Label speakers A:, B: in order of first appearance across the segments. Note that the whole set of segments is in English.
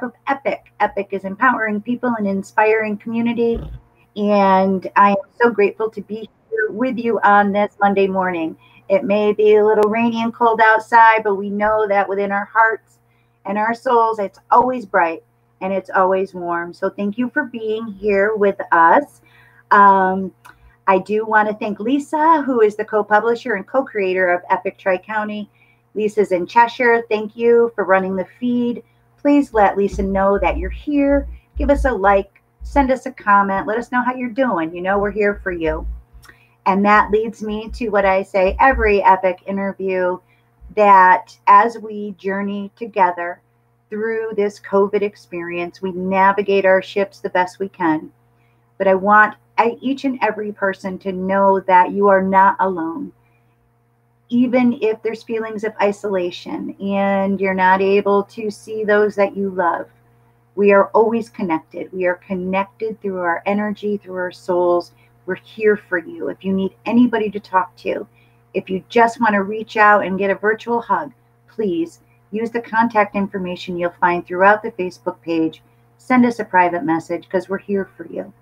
A: of EPIC. EPIC is empowering people and inspiring community. And I am so grateful to be here with you on this Monday morning. It may be a little rainy and cold outside, but we know that within our hearts and our souls, it's always bright and it's always warm. So thank you for being here with us. I do want to thank Lisa, who is the co-publisher and co-creator of Epic Tri-County. Lisa's in Cheshire. Thank you for running the feed. Please let Lisa know that you're here. Give us a like, send us a comment, let us know how you're doing. You know, we're here for you. And that leads me to what I say every Epic interview, that as we journey together through this COVID experience, we navigate our ships the best we can. But I want each and every person to know that you are not alone. Even if there's feelings of isolation and you're not able to see those that you love, we are always connected. We are connected through our energy, through our souls. We're here for you. If you need anybody to talk to, if you just want to reach out and get a virtual hug, please use the contact information you'll find throughout the Facebook page. Send us a private message because we're here for you.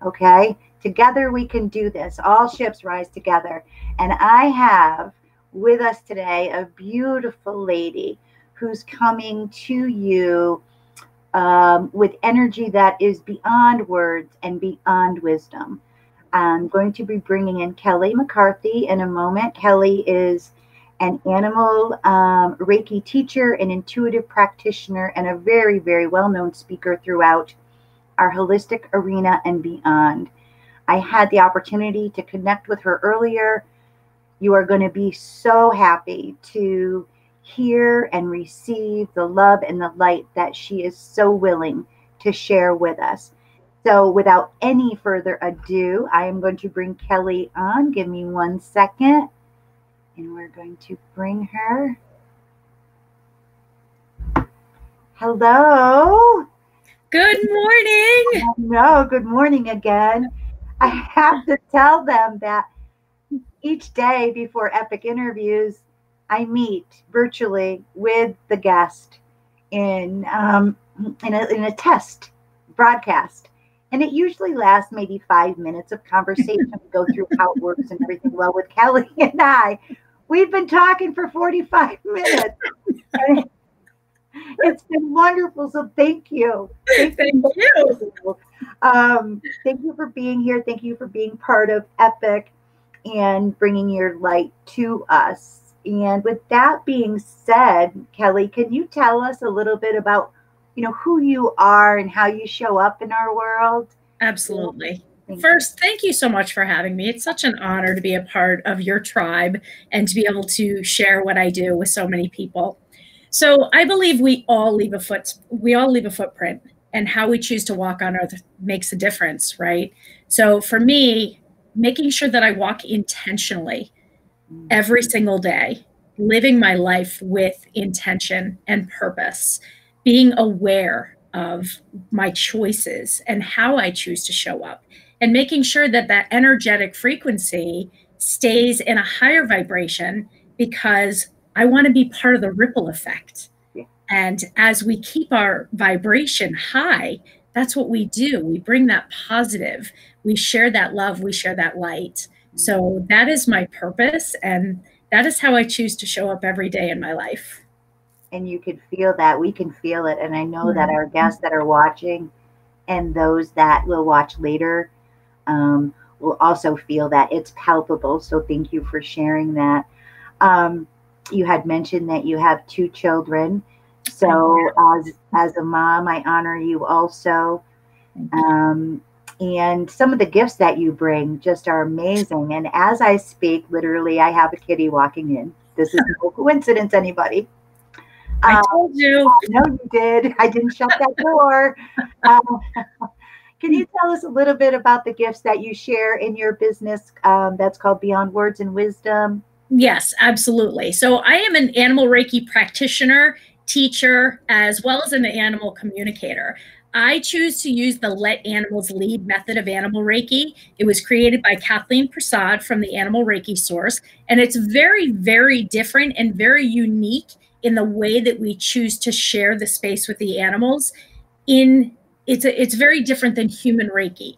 A: Okay? Together we can do this. All ships rise together. And I have with us today a beautiful lady who's coming to you with energy that is beyond words and beyond wisdom. I'm going to be bringing in Kelly McCarthy in a moment. Kelly is an animal Reiki teacher, an intuitive practitioner, and a very, very well-known speaker throughout our holistic arena and beyond. I had the opportunity to connect with her earlier. You are going to be so happy to hear and receive the love and the light that she is so willing to share with us. So without any further ado, I am going to bring Kelly on. Give me 1 second. And we're going to bring her. Hello.
B: Good morning.
A: No, good morning again. I have to tell them that each day before Epic interviews, I meet virtually with the guest in a test broadcast. And it usually lasts maybe 5 minutes of conversation to go through how it works and everything. Well, with Kelly and we've been talking for 45 minutes. It's been wonderful. So thank you.
B: Thank you.
A: Thank you for being here. Thank you for being part of Epic and bringing your light to us. And with that being said, Kelly, can you tell us a little bit about who you are and how you show up in our world?
B: Absolutely. First, thank you so much for having me. It's such an honor to be a part of your tribe and to be able to share what I do with so many people. So I believe we all leave a footprint, and how we choose to walk on earth makes a difference, right? So for me, making sure that I walk intentionally every single day, living my life with intention and purpose, being aware of my choices and how I choose to show up, and making sure that that energetic frequency stays in a higher vibration, because I want to be part of the ripple effect. Yeah. And as we keep our vibration high, that's what we do. We bring that positive. We share that love. We share that light. So that is my purpose. And that is how I choose to show up every day in my life.
A: And you can feel that. We can feel it. And I know that our guests that are watching and those that will watch later will also feel that. It's palpable. So thank you for sharing that. You had mentioned that you have 2 children. So as a mom, I honor you also. And some of the gifts that you bring just are amazing. And as I speak, literally, I have a kitty walking in. This is no coincidence, anybody.
B: I told you.
A: I know you did. I didn't shut that door. Can you tell us a little bit about the gifts that you share in your business that's called Beyond Words and Wisdom?
B: Yes, absolutely. So I am an Animal Reiki practitioner, teacher, as well as an animal communicator. I choose to use the Let Animals Lead method of Animal Reiki. It was created by Kathleen Prasad from the Animal Reiki source, and it's very, very different and very unique in the way that we choose to share the space with the animals. It's very different than human Reiki.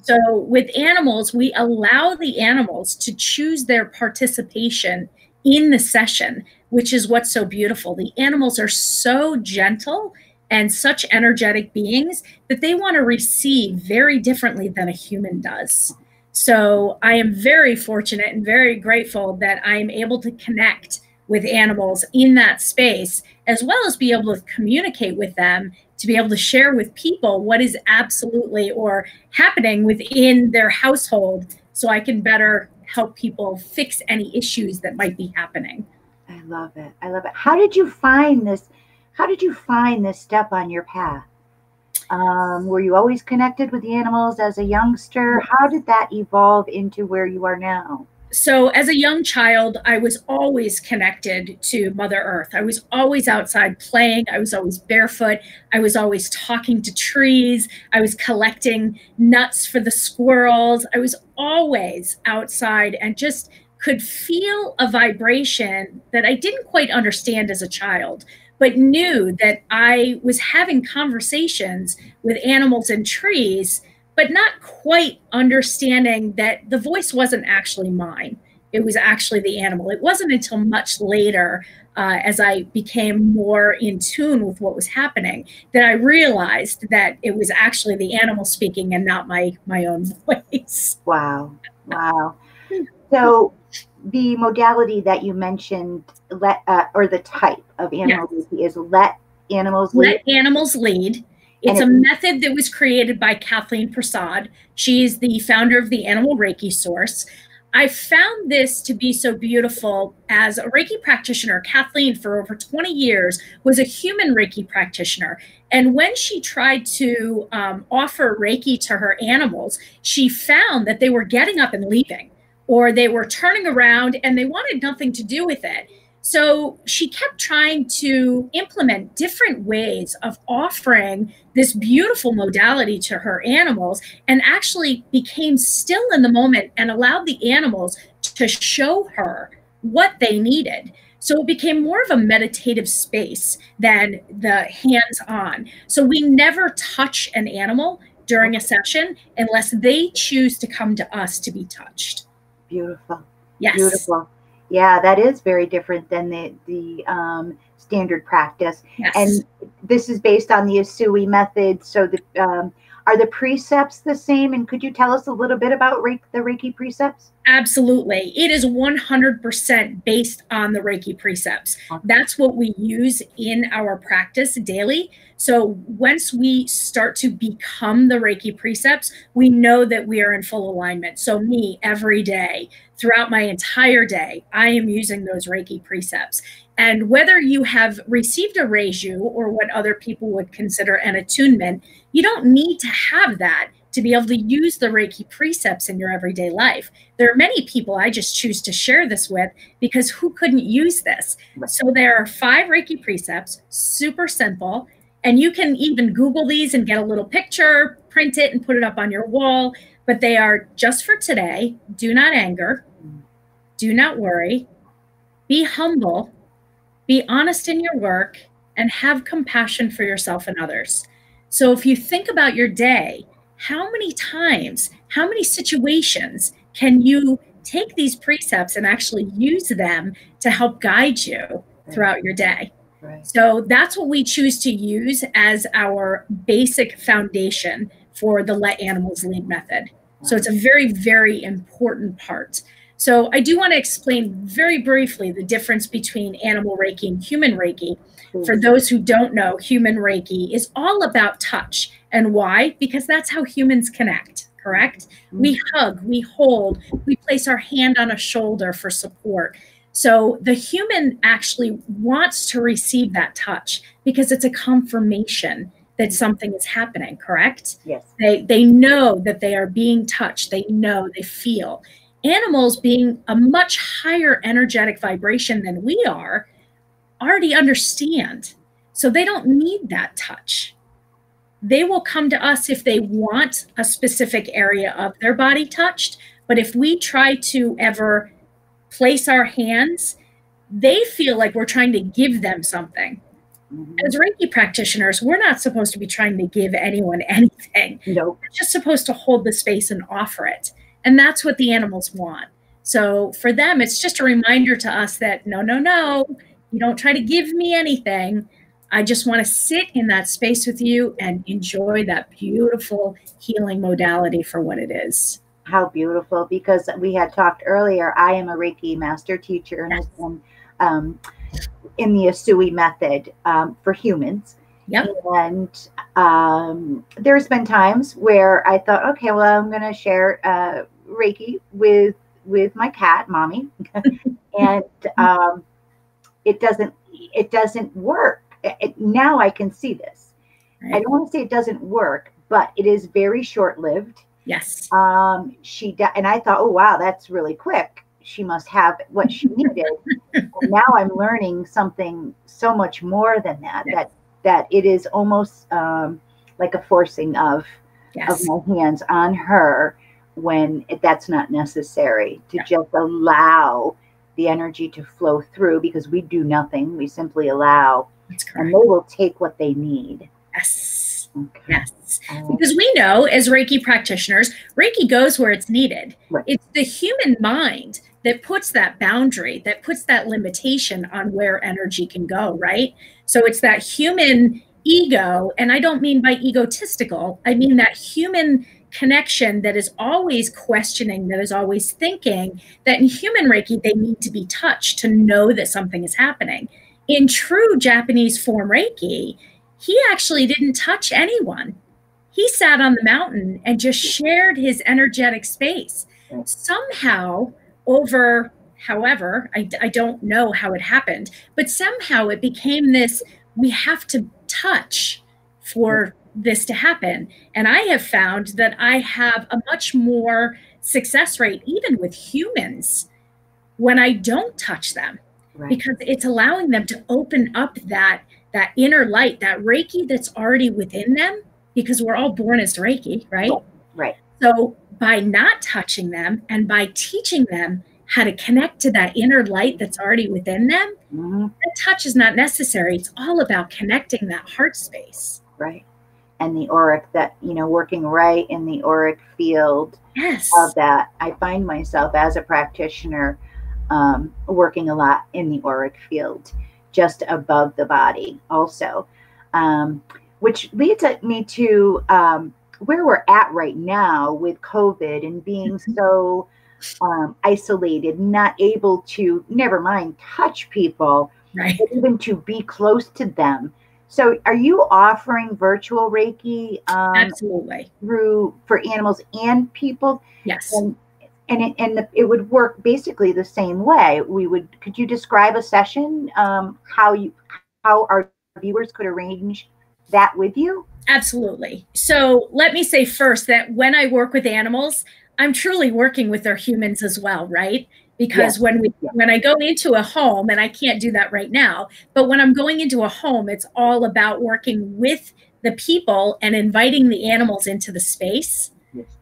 B: So with animals, we allow the animals to choose their participation in the session, which is what's so beautiful. The animals are so gentle and such energetic beings that they want to receive very differently than a human does. So I am very fortunate and very grateful that I'm able to connect with animals in that space, as well as be able to communicate with them, to be able to share with people what is absolutely or happening within their household, so I can better help people fix any issues that might be happening.
A: I love it. I love it. How did you find this? How did you find this step on your path? Were you always connected with the animals as a youngster? How did that evolve into where you are now?
B: So as a young child, I was always connected to Mother Earth. I was always outside playing. I was always barefoot. I was always talking to trees. I was collecting nuts for the squirrels. I was always outside and just could feel a vibration that I didn't quite understand as a child, but knew that I was having conversations with animals and trees, but not quite understanding that the voice wasn't actually mine. It was actually the animal. It wasn't until much later, as I became more in tune with what was happening, that I realized that it was actually the animal speaking and not my own voice.
A: Wow. Wow. So the modality that you mentioned, or the type of animal Reiki, is let animals lead?
B: Let animals lead. It's a method that was created by Kathleen Prasad. She is the founder of the Animal Reiki Source. I found this to be so beautiful as a Reiki practitioner. Kathleen, for over 20 years, was a human Reiki practitioner. And when she tried to offer Reiki to her animals, she found that they were getting up and leaving, or they were turning around and they wanted nothing to do with it. So she kept trying to implement different ways of offering this beautiful modality to her animals, and actually became still in the moment and allowed the animals to show her what they needed. So it became more of a meditative space than the hands-on. So we never touch an animal during a session unless they choose to come to us to be touched.
A: Beautiful.
B: Yes.
A: Beautiful. Yeah, that is very different than the standard practice.
B: Yes.
A: And this is based on the Usui method. So are the precepts the same? And could you tell us a little bit about the Reiki precepts?
B: Absolutely. It is 100% based on the Reiki precepts. That's what we use in our practice daily. So once we start to become the Reiki precepts, we know that we are in full alignment. So me, every day, throughout my entire day, I am using those Reiki precepts. And whether you have received a reiju, or what other people would consider an attunement, you don't need to have that to be able to use the Reiki precepts in your everyday life. There are many people I just choose to share this with, because who couldn't use this? So there are 5 Reiki precepts, super simple. And you can even Google these and get a little picture, print it and put it up on your wall. But they are: just for today, do not anger, do not worry, be humble, be honest in your work, and have compassion for yourself and others. So if you think about your day, how many times, how many situations can you take these precepts and actually use them to help guide you throughout your day? Right. So that's what we choose to use as our basic foundation for the Let Animals Lead method. Wow. So it's a very, very important part. So I do want to explain very briefly the difference between Animal Reiki and Human Reiki. For those who don't know, Human Reiki is all about touch. And why? Because that's how humans connect, correct? We hug, we hold, we place our hand on a shoulder for support. So the human actually wants to receive that touch because it's a confirmation that something is happening, correct? Yes. They know that they are being touched. They know, they feel. Animals, being a much higher energetic vibration than we are, already understand. So they don't need that touch. They will come to us if they want a specific area of their body touched. But if we try to ever place our hands they feel like we're trying to give them something. As Reiki practitioners, we're not supposed to be trying to give anyone anything.
A: Nope.
B: We're just supposed to hold the space and offer it. And that's what the animals want. So for them, it's just a reminder to us that no, no, no, you don't try to give me anything. I just want to sit in that space with you and enjoy that beautiful healing modality for what it is.
A: How beautiful, because we had talked earlier, I am a Reiki master teacher, and yes. In the Asui method for humans.
B: Yep.
A: And there's been times where I thought, okay, well, I'm going to share Reiki with my cat, Mommy, and it doesn't work. Now I can see this. Right. I don't want to say it doesn't work, but it is very short-lived.
B: Yes.
A: And I thought, oh wow, that's really quick. She must have what she needed. And now I'm learning something so much more than that. Yes. That it is almost like a forcing of my hands on her when that's not necessary, to just allow the energy to flow through, because we do nothing. We simply allow, and they will take what they need.
B: Yes. Okay. Yes. Because we know as Reiki practitioners, Reiki goes where it's needed. Right. It's the human mind that puts that boundary, that puts that limitation on where energy can go, right? So it's that human ego, and I don't mean by egotistical, I mean that human connection that is always questioning, that is always thinking that in human Reiki, they need to be touched to know that something is happening. In true Japanese form Reiki, he actually didn't touch anyone. He sat on the mountain and just shared his energetic space. Somehow, however, I don't know how it happened, but somehow it became this, we have to touch for this to happen. And I have found that I have a much more success rate, even with humans, when I don't touch them, because it's allowing them to open up that inner light, that Reiki that's already within them, because we're all born as Reiki, right?
A: Right.
B: So by not touching them and by teaching them how to connect to that inner light that's already within them, that touch is not necessary. It's all about connecting that heart space.
A: Right. And the auric, that, working right in the auric field of that. I find myself as a practitioner working a lot in the auric field, just above the body also, which leads me to where we're at right now with COVID and being so isolated, not able to, never mind touch people, but even to be close to them. So are you offering virtual Reiki
B: absolutely
A: for animals and people?
B: Yes.
A: And it would work basically the same way. Could you describe a session, how our viewers could arrange that with you?
B: Absolutely. So let me say first that when I work with animals, I'm truly working with their humans as well, right? Because when I go into a home, and I can't do that right now, but when I'm going into a home, it's all about working with the people and inviting the animals into the space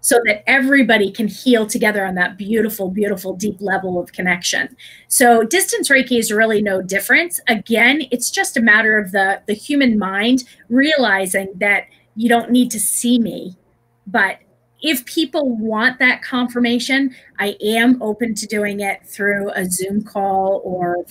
B: so that everybody can heal together on that beautiful, beautiful, deep level of connection. So distance Reiki is really no different. Again, it's just a matter of the human mind realizing that you don't need to see me, but if people want that confirmation, I am open to doing it through a Zoom call or,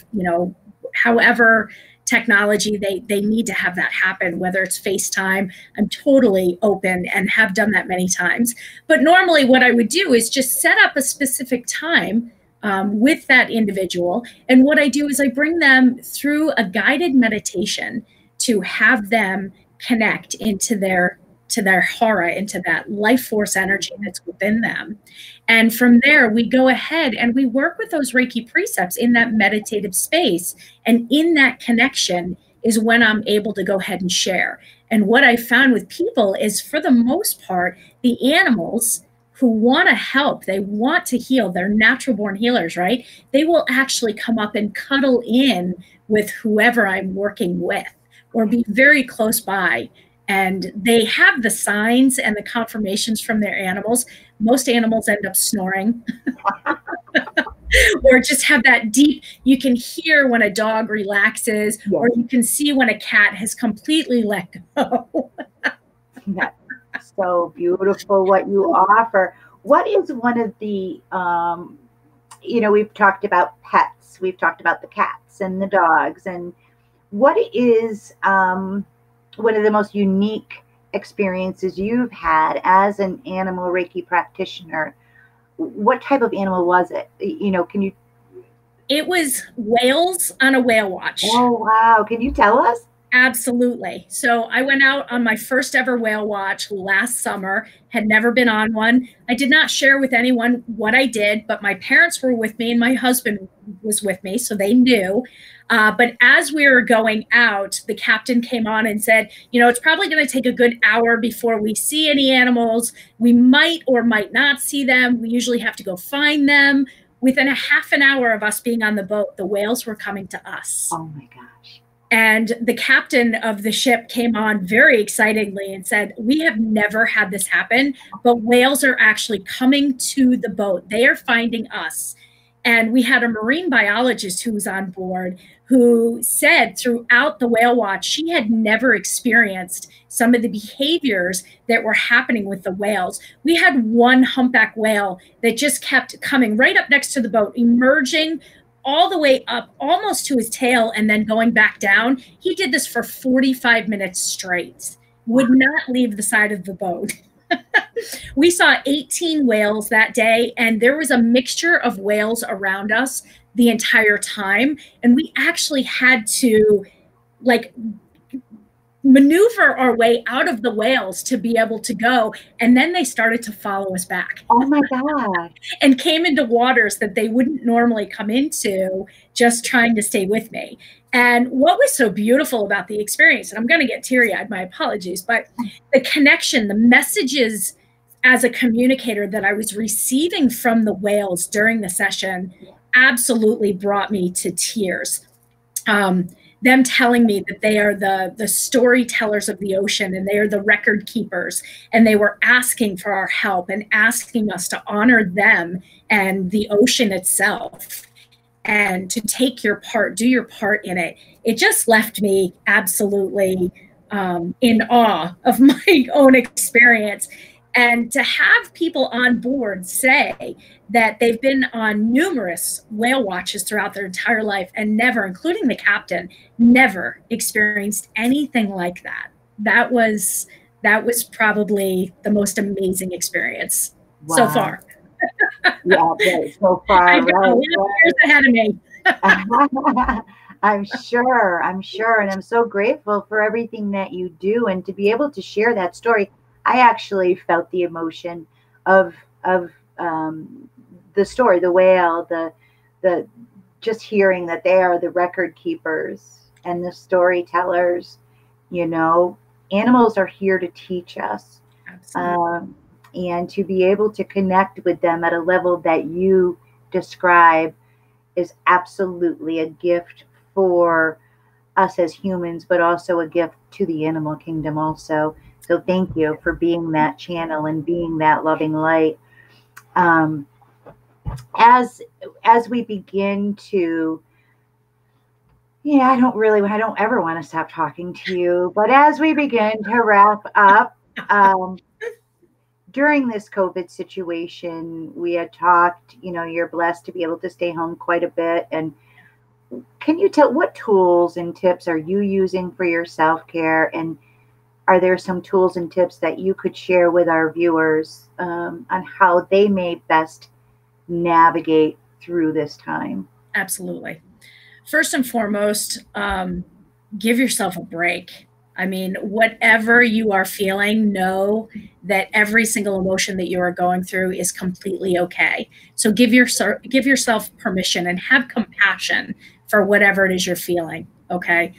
B: however technology they need to have that happen, whether it's FaceTime. I'm totally open and have done that many times. But normally what I would do is just set up a specific time with that individual. And what I do is I bring them through a guided meditation to have them connect into their hara, into that life force energy that's within them. And from there, we go ahead and we work with those Reiki precepts in that meditative space. And in that connection is when I'm able to go ahead and share. And what I found with people is, for the most part, the animals who want to help, they want to heal, they're natural born healers, right? They will actually come up and cuddle in with whoever I'm working with or be very close by. And they have the signs and the confirmations from their animals. Most animals end up snoring. or just have that deep, you can hear when a dog relaxes,
A: Yes.
B: or you can see when a cat has completely let go.
A: That's so beautiful what you offer. What is one of the, we've talked about pets, we've talked about the cats and the dogs, and what is one of the most unique experiences you've had as an animal Reiki practitioner? What type of animal was it? Can you?
B: It was whales on a whale watch.
A: Oh, wow. Can you tell us?
B: Absolutely. So I went out on my first ever whale watch last summer, had never been on one. I did not share with anyone what I did, but my parents were with me and my husband was with me, so they knew. But as we were going out, the captain came on and said, it's probably going to take a good hour before we see any animals. We might or might not see them. We usually have to go find them. Within a half an hour of us being on the boat, the whales were coming to us.
A: Oh my gosh.
B: And the captain of the ship came on very excitedly and said, we have never had this happen, but whales are actually coming to the boat. They are finding us. And we had a marine biologist who was on board who said throughout the whale watch, she had never experienced some of the behaviors that were happening with the whales. We had one humpback whale that just kept coming right up next to the boat, emerging all the way up almost to his tail and then going back down. He did this for 45 minutes straight, would not leave the side of the boat. We saw 18 whales that day, and there was a mixture of whales around us the entire time. And we actually had to maneuver our way out of the whales to be able to go. And then they started to follow us back.
A: Oh my God.
B: And came into waters that they wouldn't normally come into, just trying to stay with me. And what was so beautiful about the experience, and I'm going to get teary-eyed, my apologies, but the connection, the messages as a communicator that I was receiving from the whales during the session absolutely brought me to tears. Them telling me that they are the storytellers of the ocean, and they are the record keepers, and they were asking for our help and asking us to honor them and the ocean itself, and to take your part, do your part in it. It just left me absolutely in awe of my own experience. And to have people on board say that they've been on numerous whale watches throughout their entire life and never, including the captain, never experienced anything like that. That was probably the most amazing experience so far.
A: Yeah, so far.
B: I know, years ahead of me.
A: I'm sure. And I'm so grateful for everything that you do, and to be able to share that story. I actually felt the emotion of the story, the whale, the just hearing that they are the record keepers and the storytellers. Animals are here to teach us.
B: Absolutely.
A: And to be able to connect with them at a level that you describe is absolutely a gift for us as humans, but also a gift to the animal kingdom also. So thank you for being that channel and being that loving light. As we begin to, I don't ever want to stop talking to you, but as we begin to wrap up, during this COVID situation, we had talked, you're blessed to be able to stay home quite a bit. And can you tell what tools and tips are you using for your self-care? And are there some tools and tips that you could share with our viewers on how they may best navigate through this time?
B: Absolutely. First and foremost, give yourself a break. I mean, whatever you are feeling, know that every single emotion that you are going through is completely okay. So give yourself permission and have compassion for whatever it is you're feeling, okay?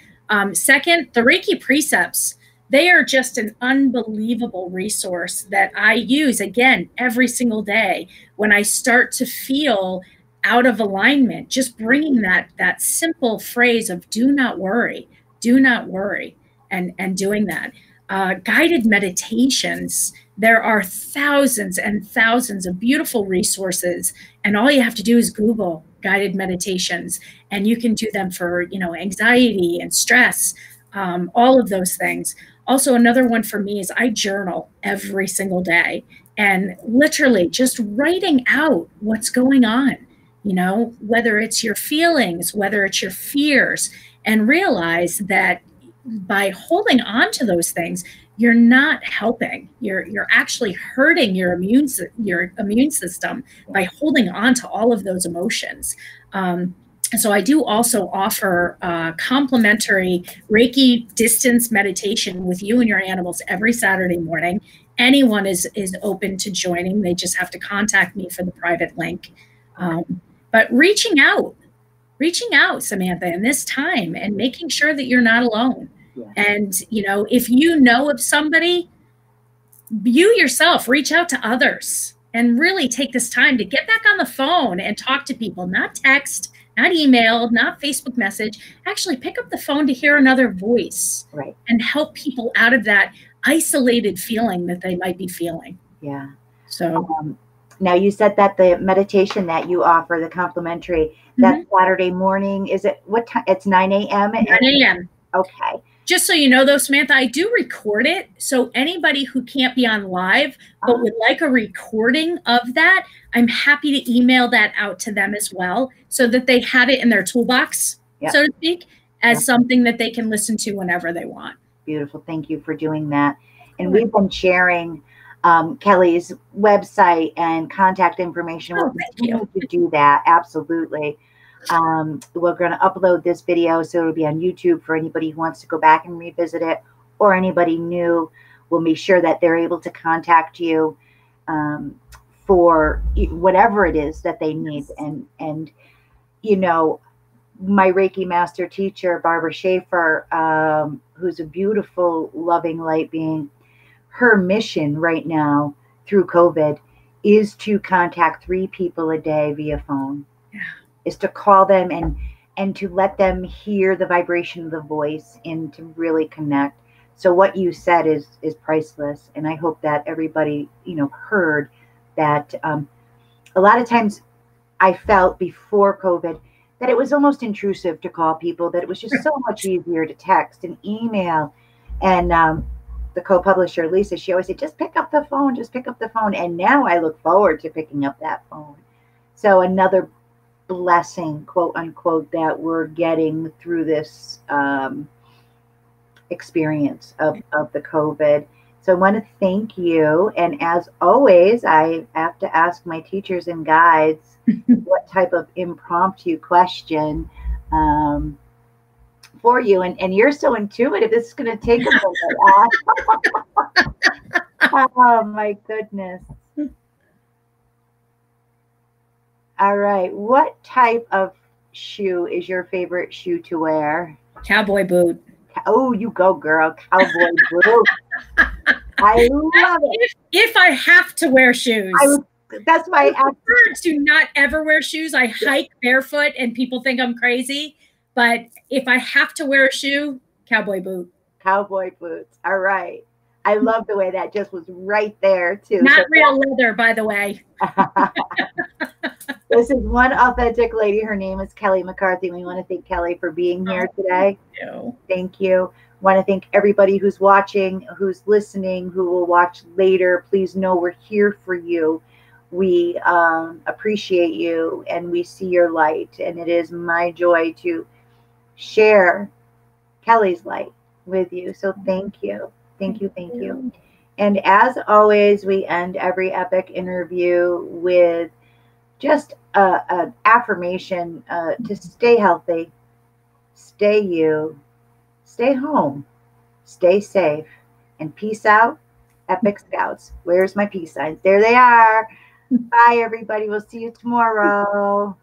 B: Second, the Reiki precepts, they are just an unbelievable resource that I use, again, every single day when I start to feel out of alignment. Just bringing that simple phrase of do not worry, and doing that. guided meditations. There are thousands and thousands of beautiful resources, and all you have to do is Google guided meditations, and you can do them for, you know, anxiety and stress, all of those things. Also, another one for me is I journal every single day, and literally just writing out what's going on, you know, whether it's your feelings, whether it's your fears, and realize that by holding on to those things, you're not helping. You're actually hurting your immune system by holding on to all of those emotions. And so I do also offer complimentary Reiki distance meditation with you and your animals every Saturday morning. Anyone is open to joining. They just have to contact me for the private link. But reaching out, Samantha, in this time, and making sure that you're not alone. Yeah. And, you know, if you know of somebody, you yourself reach out to others and really take this time to get back on the phone and talk to people, not text, not email, not Facebook message. Actually pick up the phone to hear another voice, right, and help people out of that isolated feeling that they might be feeling. Yeah. So
A: now you said that the meditation that you offer, the complimentary, that Saturday morning, is it what time? It's 9 a.m.
B: 9 a.m.
A: Okay.
B: Just so you know, though, Samantha, I do record it. So anybody who can't be on live but would like a recording of that, I'm happy to email that out to them as well, so that they have it in their toolbox, so to speak, as something that they can listen to whenever they want.
A: Beautiful. Thank you for doing that. And we've been sharing Kelly's website and contact information. We'll continue to do that. Absolutely. We're going to upload this video, so it'll be on YouTube for anybody who wants to go back and revisit it, or anybody new. We'll make sure that they're able to contact you for whatever it is that they need. And you know, my Reiki master teacher, Barbara Schaefer, who's a beautiful, loving light being, her mission right now through COVID is to contact 3 people a day via phone. Yeah. Is to call them and to let them hear the vibration of the voice and to really connect. So what you said is priceless. And I hope that everybody, you know, heard that. A lot of times I felt before COVID that it was almost intrusive to call people, that it was just so much easier to text and email. And the co-publisher, Lisa, she always said, just pick up the phone, just pick up the phone. And now I look forward to picking up that phone. So another blessing, quote unquote, that we're getting through this experience of the COVID. So I want to thank you. And as always, I have to ask my teachers and guides what type of impromptu question for you. And you're so intuitive. This is going to take a minute. Oh, my goodness. All right. What type of shoe is your favorite shoe to wear?
B: Cowboy boot.
A: Oh, you go, girl. Cowboy boot. I love it.
B: If I have to wear shoes.
A: That's my
B: I do not ever wear shoes. I hike barefoot and people think I'm crazy. But if I have to wear a shoe, cowboy boot.
A: Cowboy boots. All right. I love the way that just was right there, too.
B: Not real leather, by the way.
A: This is one authentic lady. Her name is Kelly McCarthy. We want to thank Kelly for being here today.
B: Thank you.
A: Thank you. Want to thank everybody who's watching, who's listening, who will watch later. Please know we're here for you. We appreciate you, and we see your light. And it is my joy to share Kelly's light with you. So thank you. Thank you. Thank you. And as always, we end every epic interview with just an affirmation to stay healthy, stay you, stay home, stay safe, and peace out, Epic Scouts. Where's my peace signs? There they are. Bye, everybody. We'll see you tomorrow.